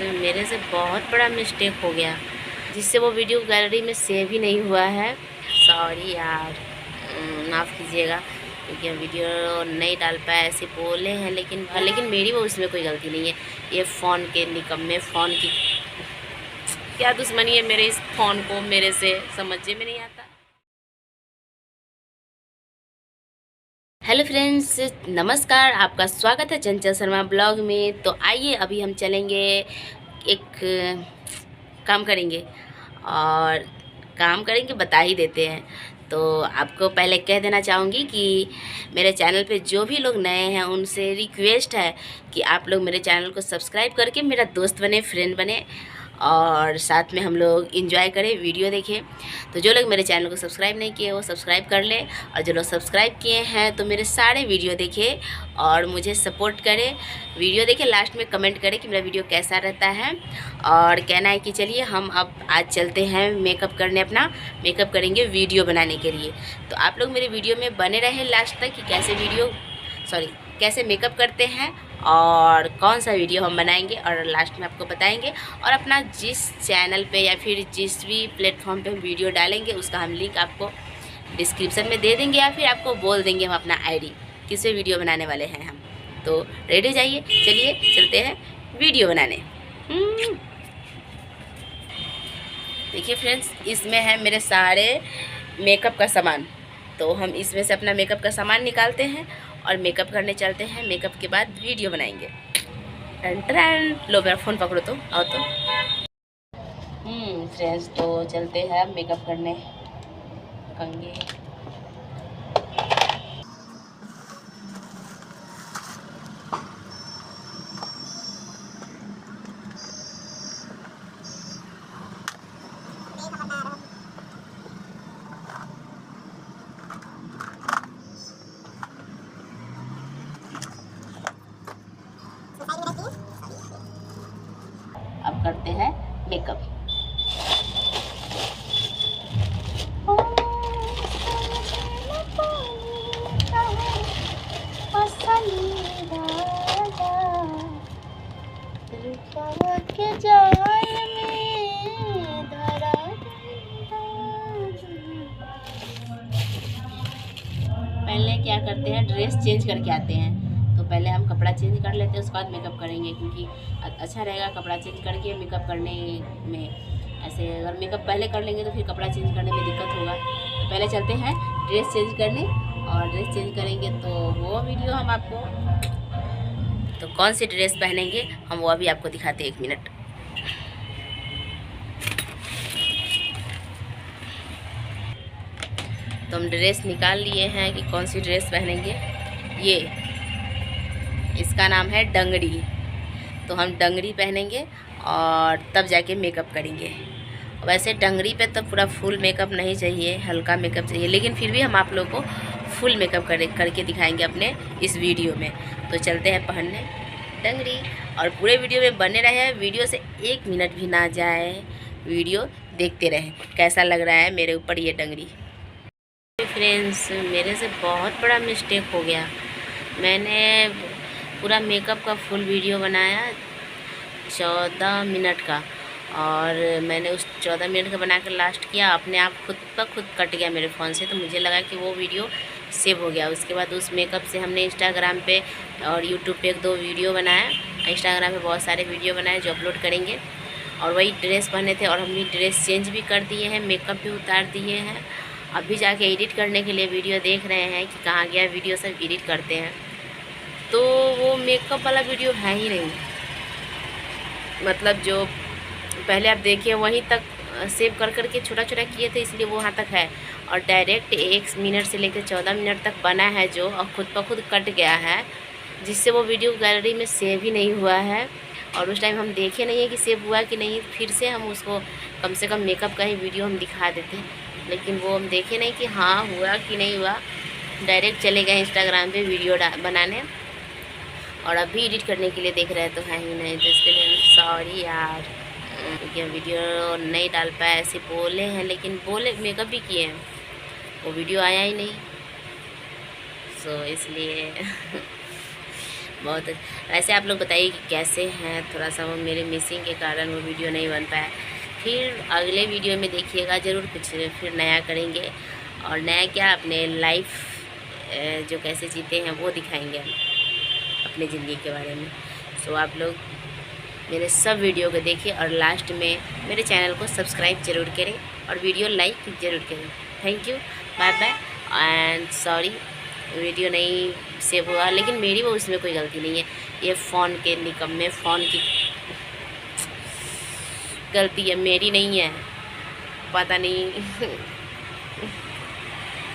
मेरे से बहुत बड़ा मिस्टेक हो गया, जिससे वो वीडियो गैलरी में सेव ही नहीं हुआ है। सॉरी यार, माफ़ कीजिएगा, क्योंकि हम वीडियो नहीं डाल पाए, ऐसे बोले हैं। लेकिन मेरी वो उसमें कोई गलती नहीं है। ये फ़ोन के निकम्मे फ़ोन की क्या दुश्मनी है मेरे इस फ़ोन को मेरे से, समझ में नहीं आता। हेलो फ्रेंड्स, नमस्कार, आपका स्वागत है चंचल शर्मा ब्लॉग में। तो आइए अभी हम चलेंगे, एक काम करेंगे और काम करेंगे बता ही देते हैं। तो आपको पहले कह देना चाहूँगी कि मेरे चैनल पे जो भी लोग नए हैं उनसे रिक्वेस्ट है कि आप लोग मेरे चैनल को सब्सक्राइब करके मेरा दोस्त बने, फ्रेंड बने और साथ में हम लोग एंजॉय करें, वीडियो देखें। तो जो लोग मेरे चैनल को सब्सक्राइब नहीं किए वो सब्सक्राइब कर लें, और जो लोग सब्सक्राइब किए हैं तो मेरे सारे वीडियो देखें और मुझे सपोर्ट करें। वीडियो देखें, लास्ट में कमेंट करें कि मेरा वीडियो कैसा रहता है। और कहना है कि चलिए हम अब आज चलते हैं मेकअप करने, अपना मेकअप करेंगे वीडियो बनाने के लिए। तो आप लोग मेरे वीडियो में बने रहें लास्ट तक कि कैसे मेकअप करते हैं और कौन सा वीडियो हम बनाएंगे, और लास्ट में आपको बताएंगे। और अपना जिस चैनल पे या फिर जिस भी प्लेटफॉर्म पे हम वीडियो डालेंगे उसका हम लिंक आपको डिस्क्रिप्शन में दे देंगे, या फिर आपको बोल देंगे हम अपना आईडी किस पे वीडियो बनाने वाले हैं हम। तो रेडी हो जाइए, चलिए चलते हैं वीडियो बनाने। देखिए फ्रेंड्स, इसमें है मेरे सारे मेकअप का सामान। तो हम इसमें से अपना मेकअप का सामान निकालते हैं और मेकअप करने चलते हैं। मेकअप के बाद वीडियो बनाएंगे। टन टन, लो मेरा फ़ोन पकड़ो तो आओ तो। फ्रेंड्स, तो चलते हैं मेकअप करने कंगे। अब करते हैं मेकअप। पहले क्या करते हैं, ड्रेस चेंज करके आते हैं। तो पहले हम कपड़ा चेंज कर लेते हैं, उसके बाद मेकअप करेंगे, क्योंकि अच्छा रहेगा कपड़ा चेंज करके मेकअप करने में। ऐसे अगर मेकअप पहले कर लेंगे तो फिर कपड़ा चेंज करने में दिक्कत होगा। तो पहले चलते हैं ड्रेस चेंज करने, और ड्रेस चेंज करेंगे तो वो वीडियो हम आपको, तो कौन सी ड्रेस पहनेंगे हम वो अभी आपको दिखाते हैं। 1 मिनट। तो हम ड्रेस निकाल लिए हैं कि कौन सी ड्रेस पहनेंगे। ये इसका नाम है डंगरी। तो हम डंगरी पहनेंगे और तब जाके मेकअप करेंगे। वैसे डंगरी पे तो पूरा फुल मेकअप नहीं चाहिए, हल्का मेकअप चाहिए, लेकिन फिर भी हम आप लोगों को फुल मेकअप करके दिखाएंगे अपने इस वीडियो में। तो चलते हैं पहनने डंगरी, और पूरे वीडियो में बने रहे। वीडियो से 1 मिनट भी ना जाए, वीडियो देखते रहें कैसा लग रहा है मेरे ऊपर ये डंगरी। फ्रेंड्स, मेरे से बहुत बड़ा मिस्टेक हो गया। मैंने पूरा मेकअप का फुल वीडियो बनाया 14 मिनट का, और मैंने उस 14 मिनट का बनाकर लास्ट किया, अपने आप खुद ब खुद कट गया मेरे फ़ोन से। तो मुझे लगा कि वो वीडियो सेव हो गया। उसके बाद उस मेकअप से हमने इंस्टाग्राम पे और यूट्यूब पे 1-2 वीडियो बनाया। इंस्टाग्राम पे बहुत सारे वीडियो बनाए जो अपलोड करेंगे। और वही ड्रेस पहने थे, और हमने ड्रेस चेंज भी कर दिए हैं, मेकअप भी उतार दिए हैं। अभी जाके एडिट करने के लिए वीडियो देख रहे हैं कि कहाँ गया वीडियो, सब एडिट करते हैं। तो वो मेकअप वाला वीडियो है ही नहीं, मतलब जो पहले आप देखिए वहीं तक सेव कर के छोटा छोटा किए थे, इसलिए वो वहाँ तक है। और डायरेक्ट 1 मिनट से लेकर 14 मिनट तक बना है जो, और खुद ब खुद कट गया है, जिससे वो वीडियो गैलरी में सेव ही नहीं हुआ है। और उस टाइम हम देखे नहीं है कि सेव हुआ कि नहीं, फिर से हम उसको कम से कम मेकअप का ही वीडियो हम दिखा देते हैं, लेकिन वो हम देखे नहीं कि हाँ हुआ कि नहीं हुआ। डायरेक्ट चले गए इंस्टाग्राम पे वीडियो बनाने, और अभी एडिट करने के लिए देख रहे हैं तो है ही नहीं। तो इसके लिए सॉरी यार, क्योंकि हम वीडियो नहीं डाल पाए, ऐसे बोले हैं। लेकिन बोले मेकअप भी किए हैं, वो वीडियो आया ही नहीं। सो इसलिए बहुत वैसे आप लोग बताइए कि कैसे हैं। थोड़ा सा वो मेरे मिसिंग के कारण वो वीडियो नहीं बन पाया। फिर अगले वीडियो में देखिएगा ज़रूर, कुछ फिर नया करेंगे। और नया क्या, अपने लाइफ जो कैसे जीते हैं वो दिखाएंगे हम, अपने ज़िंदगी के बारे में। सो आप लोग मेरे सब वीडियो को देखिए और लास्ट में मेरे चैनल को सब्सक्राइब ज़रूर करें और वीडियो लाइक ज़रूर करें। Thank you, bye bye and sorry video नहीं सेव हुआ, लेकिन मेरी वो उसमें कोई गलती नहीं है। ये फ़ोन के निकम्मे फ़ोन की गलती है, मेरी नहीं है। पता नहीं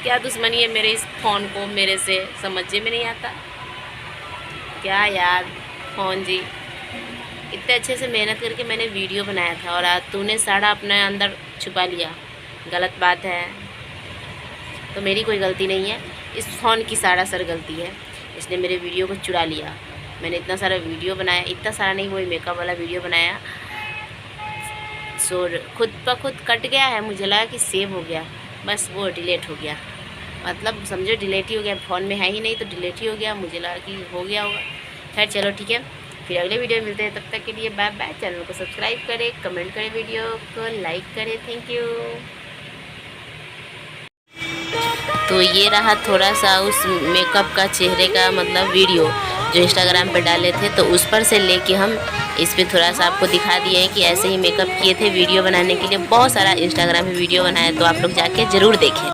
क्या दुश्मनी है मेरे इस फ़ोन को मेरे से, समझ में नहीं आता क्या यार। फ़ोन जी, इतने अच्छे से मेहनत करके मैंने वीडियो बनाया था और आज तूने सारा अपने अंदर छुपा लिया। गलत बात है। तो मेरी कोई गलती नहीं है, इस फ़ोन की सारा सर गलती है। इसने मेरे वीडियो को चुरा लिया। मैंने इतना सारा वीडियो बनाया, इतना सारा नहीं, वही मेकअप वाला वीडियो बनाया। सो खुद ब खुद कट गया है, मुझे लगा कि सेव हो गया, बस वो डिलीट हो गया। मतलब समझो डिलीट ही हो गया, फ़ोन में है ही नहीं तो डिलीट ही हो गया। मुझे लगा कि हो गया होगा। खैर चलो ठीक है, फिर अगले वीडियो में मिलते हैं। तब तक के लिए बाय बाय। चैनल को सब्सक्राइब करें, कमेंट करें, वीडियो को लाइक करें। Thank you. तो ये रहा थोड़ा सा उस मेकअप का चेहरे का मतलब वीडियो जो इंस्टाग्राम पर डाले थे, तो उस पर से लेके हम इस पे थोड़ा सा आपको दिखा दिए हैं कि ऐसे ही मेकअप किए थे वीडियो बनाने के लिए। बहुत सारा इंस्टाग्राम पे वीडियो बनाया, तो आप लोग जाके ज़रूर देखें।